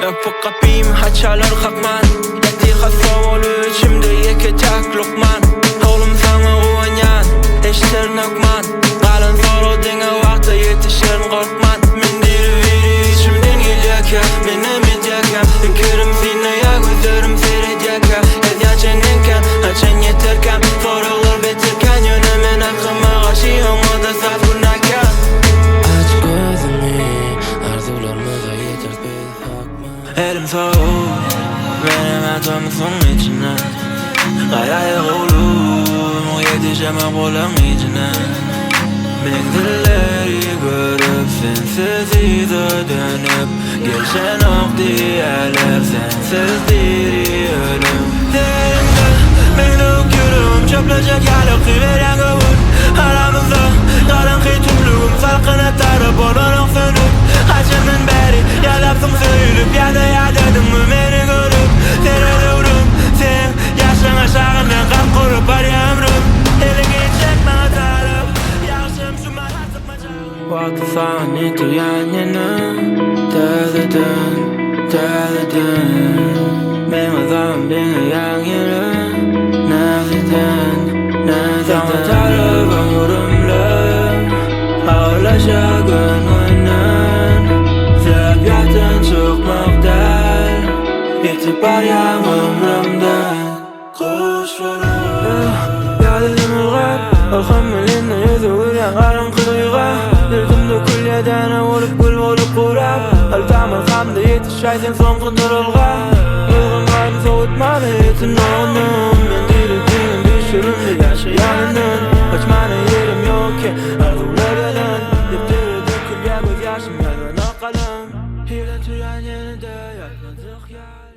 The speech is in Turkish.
Öpüp kapıyım haçalar kalkman Yedi hasavalı içimde yeke tak lokman Oğlum sana uvanyan eşter nokman Kalın soru dine vakta yetişen korkman Men diri veri içimden gelecek ya Benim edecekem Hükürüm sine ya gözlerim seyredecek ya Ez yaşanenken açan yeterken Sorular betirken Yönemen arkama karşı Ama da saf günahkar Aç gözümü arzularımıza yeter bir bakma Elim soğuk Benim atomsun içine Kayaya oğlum Yetişemem olan içine Mekdirleri görüp Sensiz izi dönüp Geçen ok diyeler Sensiz diri ölüm Derinde ben ökürüm Çöplecek yalık veren kavur Aramızda kalın tümlüğüm Salkına tarıp olanık sönüp Kaçından beri yalapsın söylüp Ya da yadadın mı beni görüp Seni durum sen yaşın aşağından kalk kurup Var ya ömrüm ele geçecek bana tarıp Yaşım şu bana sıkma canım Vakti sahne duyan yanım Tezedin Benim zaman beni yan yanım Nezeden Sana tarıp ömrümle Ağırlaşa gönlünden Sebiyatın çıkmaktan Yetip var ya ömrümden Kuşlarım Yadedim ılgar Alkım elinle yüzü vuryan Karın kılıyga Dürtümde külyeden Olup gül olup kurab Altam alkamda yetişaysen son kıdırılga Yılgın varım soğutmalı yetin oğlum Ben dirildiğim düşürümde yaşayanının Kaçmana yerim yok ki Arzularının Diptiri dökül ya göz yaşım Yalvan akalım Hile tüyen yenide Yatmadık ya